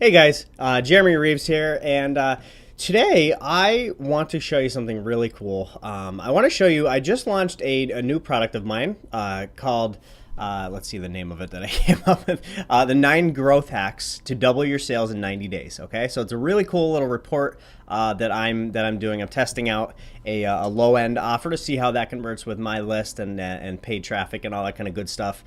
Hey guys, Jeremy Reeves here, and today I want to show you something really cool. I want to show you, I just launched a new product of mine called, let's see the name of it that I came up with, the 9 Growth Hacks to Double Your Sales in 90 Days. Okay, so it's a really cool little report that I'm doing. I'm testing out a low end offer to see how that converts with my list and paid traffic and all that kind of good stuff.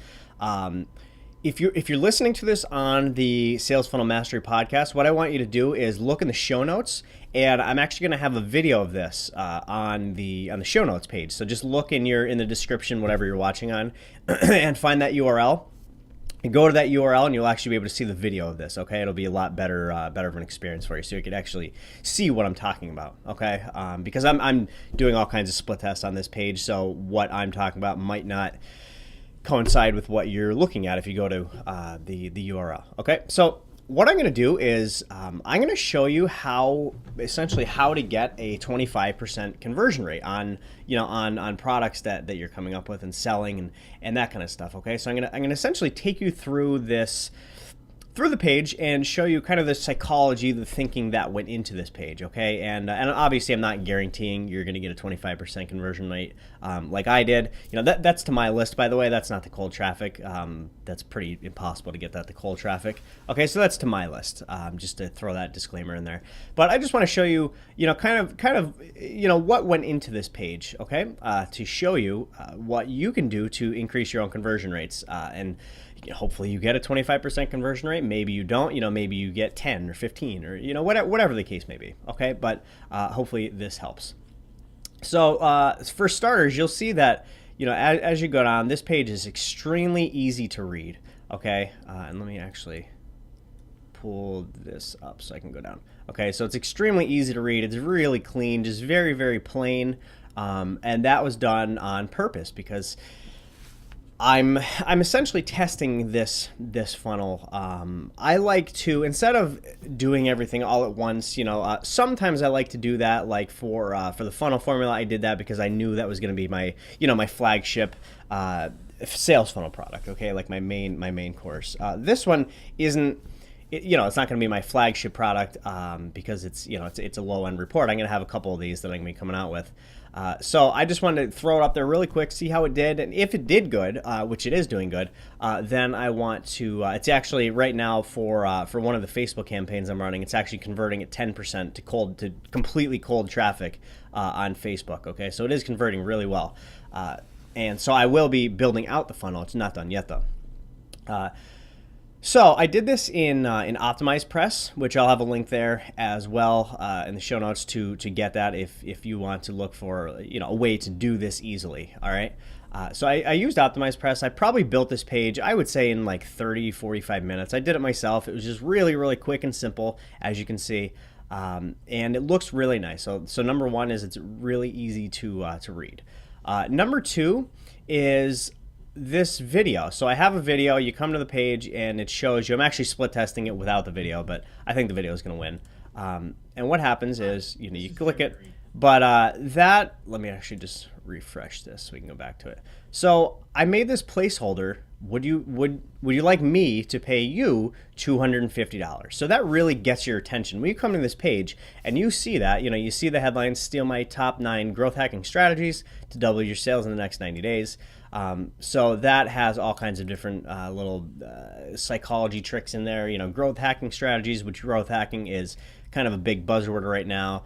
If you're listening to this on the Sales Funnel Mastery podcast, what I want you to do is look in the show notes, and I'm actually going to have a video of this on the show notes page. So just look in the description, whatever you're watching on, and find that URL. And go to that URL, and you'll actually be able to see the video of this. Okay, it'll be a lot better of an experience for you, so you can actually see what I'm talking about. Okay, because I'm doing all kinds of split tests on this page, so what I'm talking about might not coincide with what you're looking at if you go to the URL. Okay, so what I'm going to do is I'm going to show you essentially how to get a 25% conversion rate on on products that you're coming up with and selling and that kind of stuff. Okay, so I'm going to essentially take you through the page and show you kind of the psychology, the thinking that went into this page, okay? And obviously I'm not guaranteeing you're going to get a 25% conversion rate like I did. That's to my list, by the way. That's not the cold traffic. That's pretty impossible to get that to cold traffic. Okay, so that's to my list, just to throw that disclaimer in there. But I just want to show you, kind of what went into this page, okay? To show you what you can do to increase your own conversion rates and hopefully you get a 25% conversion rate. Maybe you don't, maybe you get 10 or 15 or, whatever the case may be. Okay. But hopefully this helps. So for starters, you'll see that, as you go down, this page is extremely easy to read. Okay. And let me actually pull this up so I can go down. Okay. So it's extremely easy to read. It's really clean, just very, very plain. And that was done on purpose because I'm essentially testing this funnel. I like to, instead of doing everything all at once, sometimes I like to do that. Like for the funnel formula, I did that because I knew that was going to be my my flagship sales funnel product. Okay, like my main course. This one isn't. It's not going to be my flagship product because it's a low end report. I'm going to have a couple of these that I'm going to be coming out with. So I just wanted to throw it up there really quick, see how it did, and if it did good, which it is doing good, then I want to. It's actually right now for one of the Facebook campaigns I'm running. It's actually converting at 10% to completely cold traffic on Facebook. Okay, so it is converting really well, and so I will be building out the funnel. It's not done yet though. So I did this in OptimizePress, which I'll have a link there as well in the show notes to get that if you want to look for a way to do this easily. All right. So I used OptimizePress. I probably built this page, I would say, in like 30-45 minutes. I did it myself. It was just really, really quick and simple, as you can see, and it looks really nice. So number one is it's really easy to read. Number two is this video. So I have a video. You come to the page and it shows you. I'm actually split testing it without the video, but I think the video is going to win. And what happens is you click it, but let me actually just refresh this so we can go back to it. So I made this placeholder. Would you like me to pay you $250? So that really gets your attention. When you come to this page and you see that, you see the headline, steal my top 9 growth hacking strategies to double your sales in the next 90 days. So that has all kinds of different little psychology tricks in there. Growth hacking strategies, which growth hacking is kind of a big buzzword right now.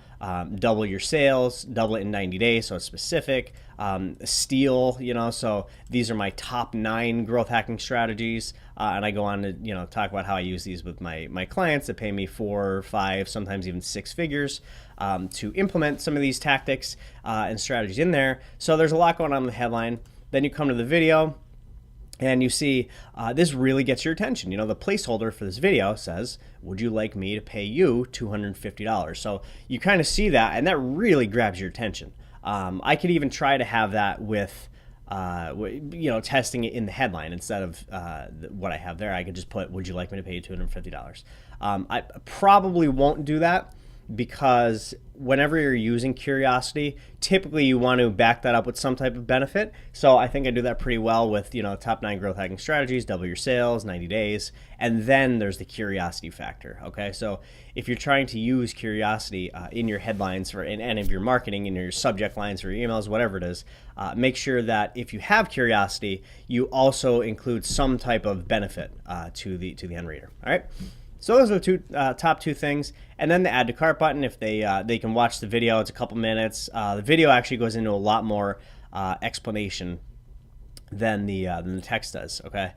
Double your sales, double it in 90 days, so it's specific. Steal, so these are my top 9 growth hacking strategies. And I go on to, talk about how I use these with my clients that pay me 4, 5, sometimes even 6 figures to implement some of these tactics and strategies in there. So there's a lot going on in the headline. Then you come to the video and you see this really gets your attention. The placeholder for this video says, would you like me to pay you $250? So you kind of see that, and that really grabs your attention. I could even try to have that with, testing it in the headline instead of what I have there. I could just put, would you like me to pay you $250? I probably won't do that because whenever you're using Curiosity, typically you want to back that up with some type of benefit. So I think I do that pretty well with, top 9 growth hacking strategies, double your sales, 90 days. And then there's the curiosity factor. Okay. So if you're trying to use Curiosity in your headlines for in any of your marketing, in your subject lines for your emails, whatever it is, make sure that if you have Curiosity, you also include some type of benefit to the end reader. All right. So those are the top two things. And then the add to cart button, if they can watch the video, it's a couple minutes. The video actually goes into a lot more explanation than the text does, okay?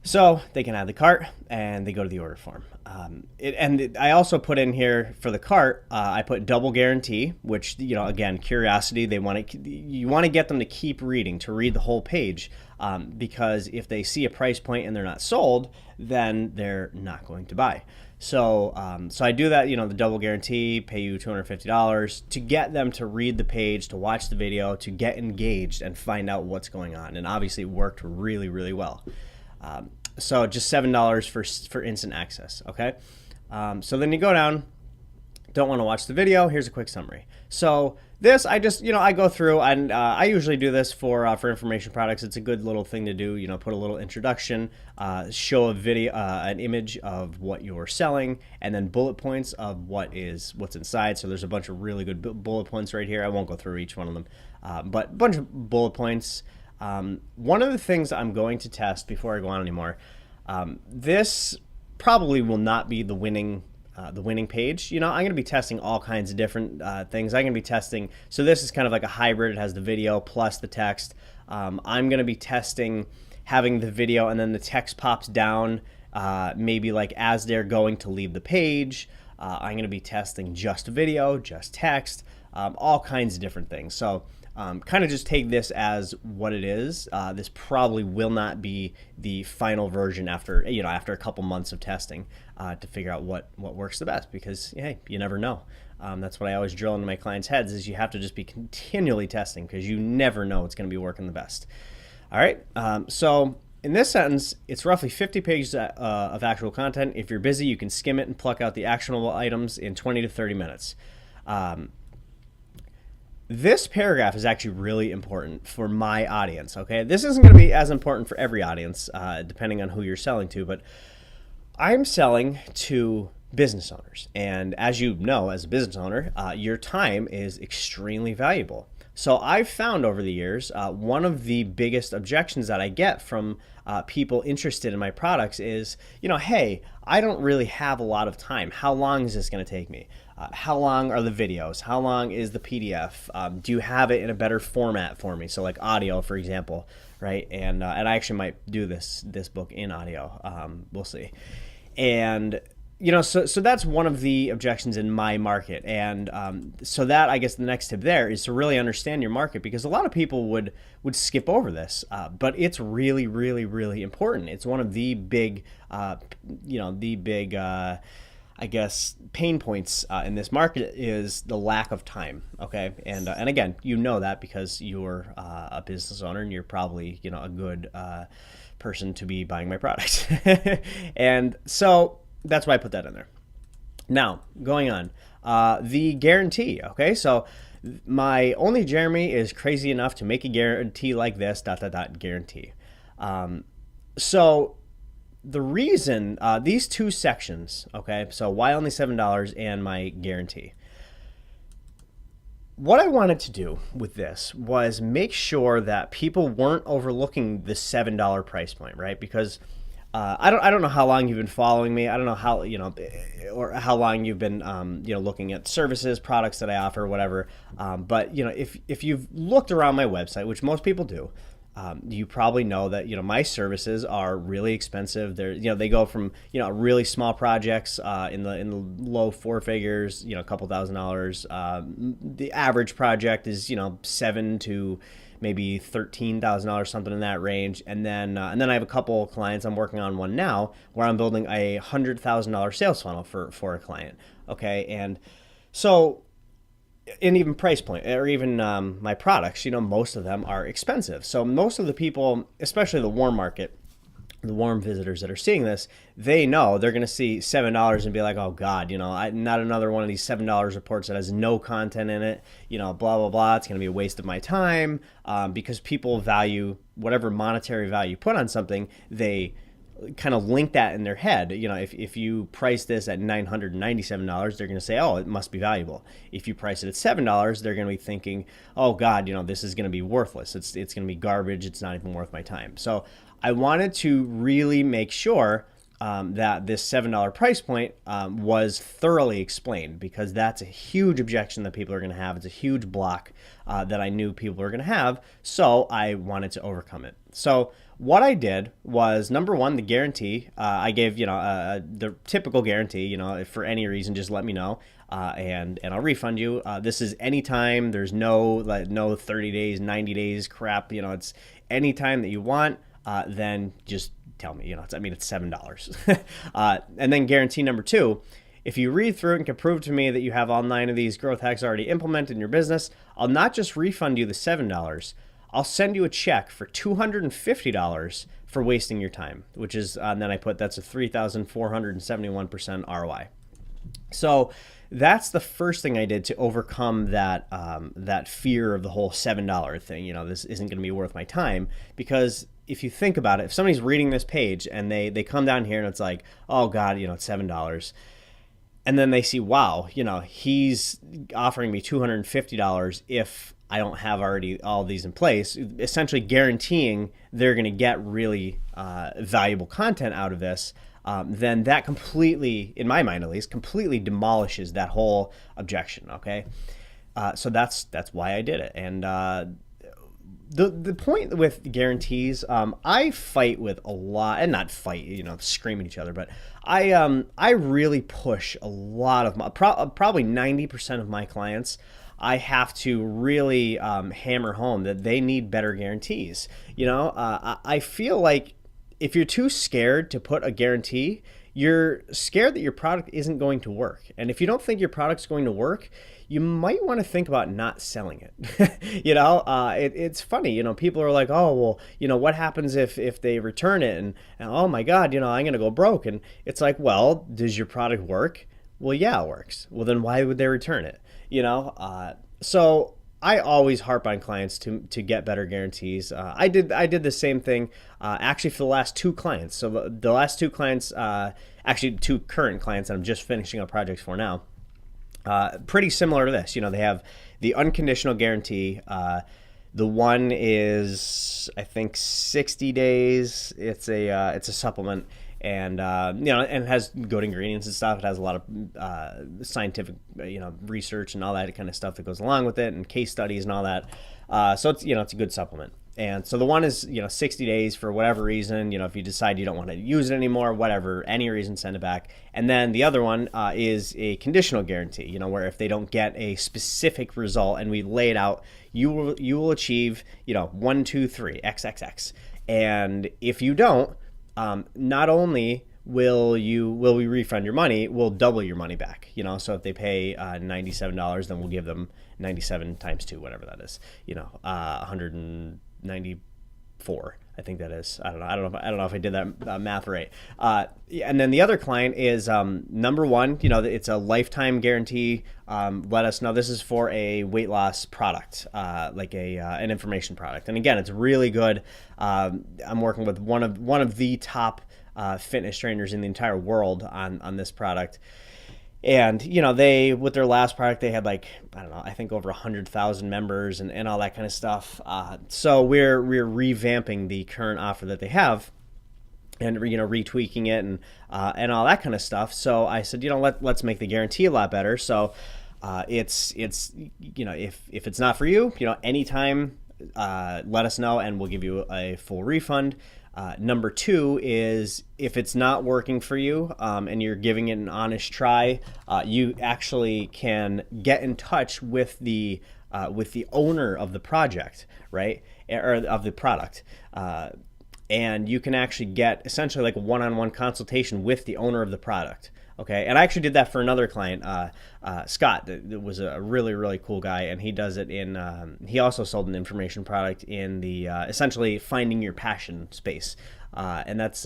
So they can add the cart and they go to the order form. I also put in here for the cart, I put double guarantee, which, again, Curiosity, you want to get them to keep reading, to read the whole page, because if they see a price point and they're not sold, then they're not going to buy. So I do that, the double guarantee, pay you $250 to get them to read the page, to watch the video, to get engaged and find out what's going on. And obviously it worked really, really well. So just $7 for instant access, okay? So then you go down, don't want to watch the video, here's a quick summary. So this, I just, I go through, and I usually do this for information products. It's a good little thing to do, put a little introduction, show a video, an image of what you're selling, and then bullet points of what's inside. So there's a bunch of really good bullet points right here. I won't go through each one of them, but a bunch of bullet points. One of the things I'm going to test before I go on anymore, this probably will not be the winning page. I'm going to be testing all kinds of different things. I'm going to be testing, so this is kind of like a hybrid. It has the video plus the text. I'm going to be testing having the video and then the text pops down, maybe like as they're going to leave the page. I'm going to be testing just video, just text, all kinds of different things. So kind of just take this as what it is. This probably will not be the final version after a couple months of testing to figure out what works the best, because hey, you never know. That's what I always drill into my clients' heads, is you have to just be continually testing, because you never know what's going to be working the best. All right. So in this sentence, it's roughly 50 pages of actual content. If you're busy, you can skim it and pluck out the actionable items in 20 to 30 minutes. This paragraph is actually really important for my audience, okay? This isn't going to be as important for every audience, depending on who you're selling to, but I'm selling to business owners. And as you know, as a business owner, your time is extremely valuable. So I've found over the years, one of the biggest objections that I get from people interested in my products is, hey, I don't really have a lot of time. How long is this going to take me? How long are the videos? How long is the PDF? Do you have it in a better format for me? So like audio, for example, right? And I actually might do this book in audio. We'll see. And so that's one of the objections in my market. And so that, I guess the next tip there is to really understand your market, because a lot of people would skip over this, but it's really, really, really important. It's one of the big, I guess, pain points in this market is the lack of time. Okay. And again, that because you're a business owner and you're probably, a good person to be buying my product. And so that's why I put that in there. Now, going on, the guarantee. Okay. So my only Jeremy is crazy enough to make a guarantee like this, ... guarantee. So the reason, these two sections, okay, so why only $7 and my guarantee. What I wanted to do with this was make sure that people weren't overlooking the $7 price point, right? Because I don't know how long you've been following me. I don't know how, or how long you've been, looking at services, products that I offer, or whatever. But, if you've looked around my website, which most people do, you probably know that, my services are really expensive. They're, they go from, really small projects in the low four figures, a couple $1,000s. The average project is, $7,000 to maybe $13,000, something in that range. And then I have a couple clients. I'm working on one now where I'm building a $100,000 sales funnel for a client. Okay. And so, and even price point, or even my products, most of them are expensive. So most of the people, especially the warm market, the warm visitors that are seeing this, they know they're going to see $7 and be like, oh God, not another one of these $7 reports that has no content in it, blah, blah, blah. It's going to be a waste of my time, because people value whatever monetary value you put on something. They kind of link that in their head. If you price this at $997, they're going to say, oh, it must be valuable. If you price it at $7, they're going to be thinking, oh God, this is going to be worthless. It's going to be garbage. It's not even worth my time. So I wanted to really make sure that this $7 price point was thoroughly explained, because that's a huge objection that people are going to have. It's a huge block that I knew people were going to have. So I wanted to overcome it. So what I did was, number one, the guarantee. I gave, the typical guarantee, if for any reason, just let me know, and I'll refund you. This is anytime. There's no 30 days, 90 days crap. It's anytime that you want, then just tell me, it's $7. And then guarantee number two, if you read through it and can prove to me that you have all 9 of these growth hacks already implemented in your business, I'll not just refund you the $7, I'll send you a check for $250 for wasting your time, which is, and then I put, that's a 3,471% ROI. So that's the first thing I did to overcome that that fear of the whole $7 thing. This isn't going to be worth my time, because if you think about it, if somebody's reading this page and they come down here and it's like, oh God, it's $7. And then they see, wow, he's offering me $250 if I don't have already all these in place, essentially guaranteeing they're going to get really valuable content out of this. Then that completely, in my mind at least, completely demolishes that whole objection. Okay, so that's why I did it. And the point with guarantees, I fight with a lot, and not fight, scream at each other, but I really push a lot of my, probably 90% of my clients. I have to really hammer home that they need better guarantees. I feel like if you're too scared to put a guarantee, you're scared that your product isn't going to work. And if you don't think your product's going to work, you might want to think about not selling it. It's funny, people are like, oh, well, what happens if they return it? And oh my God, I'm going to go broke. And it's like, well, does your product work? Well, yeah, it works. Well, then why would they return it? So I always harp on clients to get better guarantees. I did the same thing actually for the last 2 clients. So the last 2 clients, actually 2 current clients that I'm just finishing up projects for now, pretty similar to this. They have the unconditional guarantee. The one is, I think, 60 days. It's a supplement. And and it has good ingredients and stuff. It has a lot of scientific research and all that kind of stuff that goes along with it, and case studies and all that. So it's it's a good supplement. And so the one is 60 days for whatever reason. If you decide you don't want to use it anymore, whatever, any reason, send it back. And then the other one is a conditional guarantee. Where if they don't get a specific result and we lay it out, you will achieve 1, 2, 3 XXX. And if you don't, not only will we refund your money, we'll double your money back. So if they pay $97, then we'll give them 97 times 2, whatever that is. 194, I think that is. I don't know if I did that math right. And then the other client is number one. It's a lifetime guarantee. Let us know. This is for a weight loss product, like an information product. And again, it's really good. I'm working with one of the top fitness trainers in the entire world on this product. And, they, with their last product, they had I think over 100,000 members and all that kind of stuff. So we're revamping the current offer that they have, and, retweaking it and all that kind of stuff. So I said, let's make the guarantee a lot better. So it's if it's not for you, anytime, let us know and we'll give you a full refund. Number 2 is if it's not working for you and you're giving it an honest try, you actually can get in touch with the owner of the project, right, or of the product. and you can actually get essentially like a one-on-one consultation with the owner of the product. Okay, and I actually did that for another client, Scott. That was a really, really cool guy, and he does it in. He also sold an information product in the essentially finding your passion space, and that's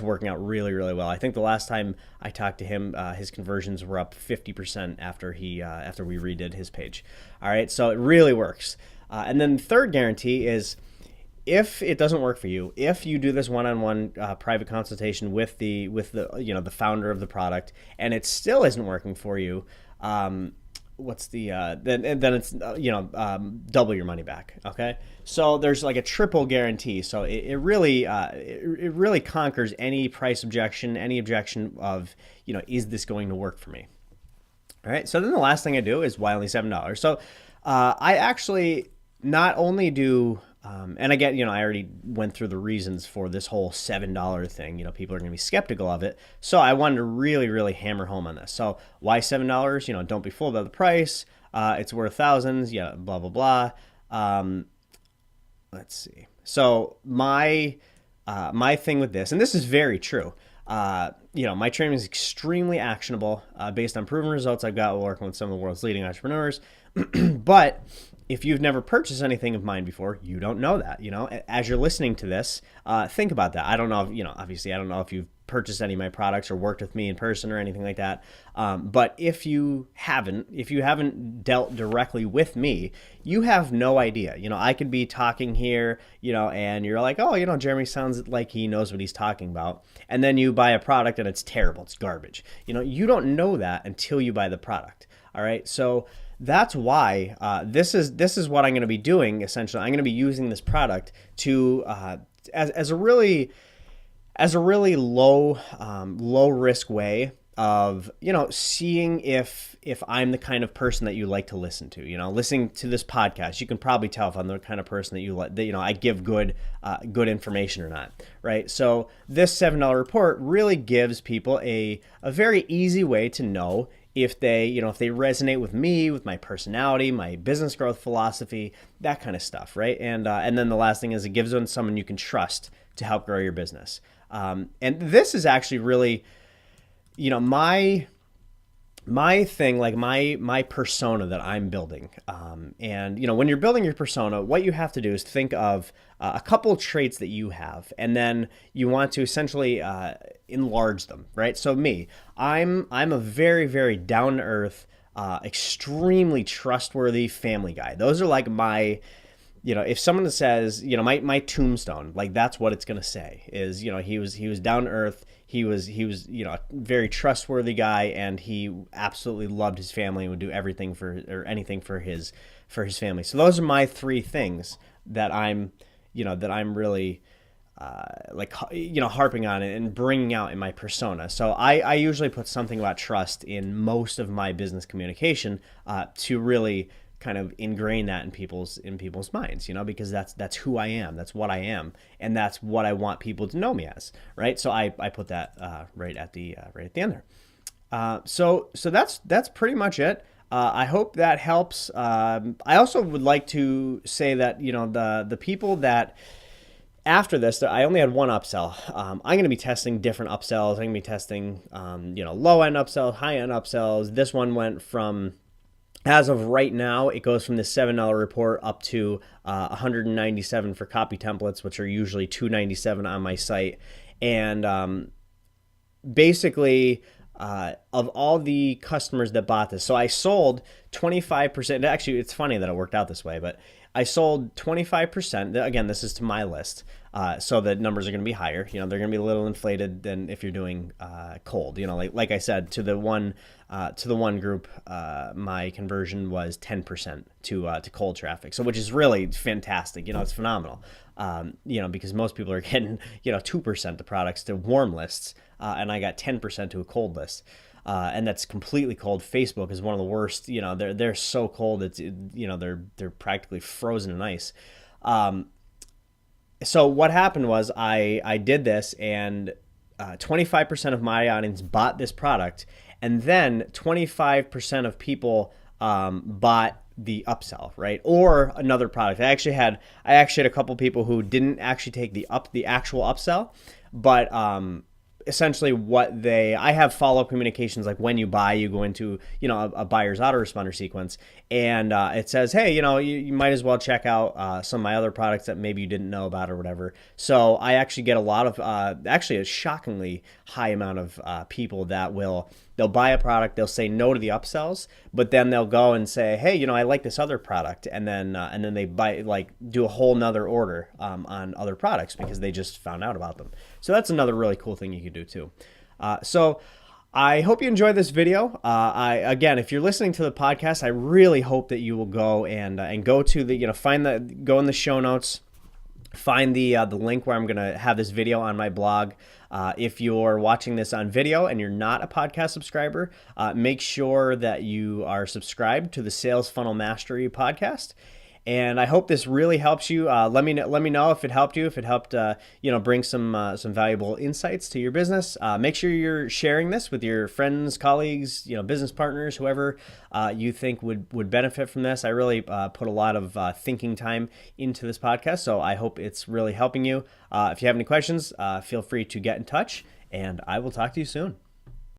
working out really, really well. I think the last time I talked to him, his conversions were up 50% after we redid his page. All right, so it really works. And then the third guarantee is, if it doesn't work for you, if you do this one-on-one private consultation with the the founder of the product, and it still isn't working for you, what's the then it's double your money back. Okay, so there's like a triple guarantee. So it really conquers any price objection, any objection of is this going to work for me? All right. So then the last thing I do is why only $7. So I actually not only do and again, I already went through the reasons for this whole $7 thing. People are going to be skeptical of it. So I wanted to really, really hammer home on this. So why $7? Don't be fooled by the price. It's worth thousands. Yeah, blah, blah, blah. Let's see. So my thing with this, and this is very true. My training is extremely actionable based on proven results I've got working with some of the world's leading entrepreneurs. But if you've never purchased anything of mine before, you don't know that. As you're listening to this, think about that. I don't know if, obviously, I don't know if you've purchased any of my products or worked with me in person or anything like that. But if you haven't dealt directly with me, you have no idea. I could be talking here, and you're like, oh, Jeremy sounds like he knows what he's talking about. And then you buy a product and it's terrible. It's garbage. You don't know that until you buy the product. All right. So that's why this is what I'm going to be doing. Essentially, I'm going to be using this product to as a really low risk way of seeing if I'm the kind of person that you like to listen to. Listening to this podcast, you can probably tell if I'm the kind of person that you like. That I give good information or not. Right. So this $7 report really gives people a very easy way to know if they resonate with me, with my personality, my business growth philosophy, that kind of stuff, right? And then the last thing is it gives them someone you can trust to help grow your business. And this is actually really, my thing, like my persona that I'm building. And when you're building your persona, what you have to do is think of a couple of traits that you have, and then you want to essentially enlarge them, right? So I'm a very, very down to earth, extremely trustworthy family guy. Those are like my, if someone says, my tombstone, like that's what it's gonna say is, he was down to earth. He was a very trustworthy guy, and he absolutely loved his family and would do anything for his family. So those are my three things that I'm really harping on and bringing out in my persona. So I usually put something about trust in most of my business communication to really kind of ingrain that in people's minds, because that's who I am, that's what I am, and that's what I want people to know me as, right? So I put that right at the end there. So that's pretty much it. I hope that helps. I also would like to say that the people that after this, I only had one upsell. I'm going to be testing different upsells. I'm going to be testing low end upsells, high end upsells. This one went from, as of right now, it goes from the $7 report up to $197 for copy templates, which are usually $297 on my site. And basically, of all the customers that bought this, so I sold 25%. Actually, it's funny that it worked out this way, but I sold 25%. Again, this is to my list, so the numbers are going to be higher. They're going to be a little inflated than if you're doing cold. Like I said, to the one group, my conversion was 10% to cold traffic. So which is really fantastic. It's phenomenal. Because most people are getting 2% of products to warm lists, and I got 10% to a cold list. And that's completely cold. Facebook is one of the worst. They're so cold. It's they're practically frozen in ice. So what happened was I did this, and 25% of my audience bought this product, and then 25% of people bought the upsell, right? Or another product. I actually had a couple people who didn't actually take the actual upsell, but essentially I have follow-up communications. Like when you buy, you go into a buyer's autoresponder sequence, and it says, hey, you might as well check out some of my other products that maybe you didn't know about or whatever. So I actually get a lot of actually a shockingly high amount of people that they'll buy a product, they'll say no to the upsells, but then they'll go and say, hey, I like this other product, and then they buy, like, do a whole nother order on other products because they just found out about them. So that's another really cool thing you can do too. So I hope you enjoyed this video. Again, if you're listening to the podcast, I really hope that you will go and go to go in the show notes. Find the link where I'm going to have this video on my blog. If you're watching this on video and you're not a podcast subscriber, make sure that you are subscribed to the Sales Funnel Mastery podcast. And I hope this really helps you. Let me know if it helped you, if it helped bring some valuable insights to your business. Make sure you're sharing this with your friends, colleagues, business partners, whoever you think would benefit from this. I really put a lot of thinking time into this podcast, so I hope it's really helping you. If you have any questions, feel free to get in touch, and I will talk to you soon.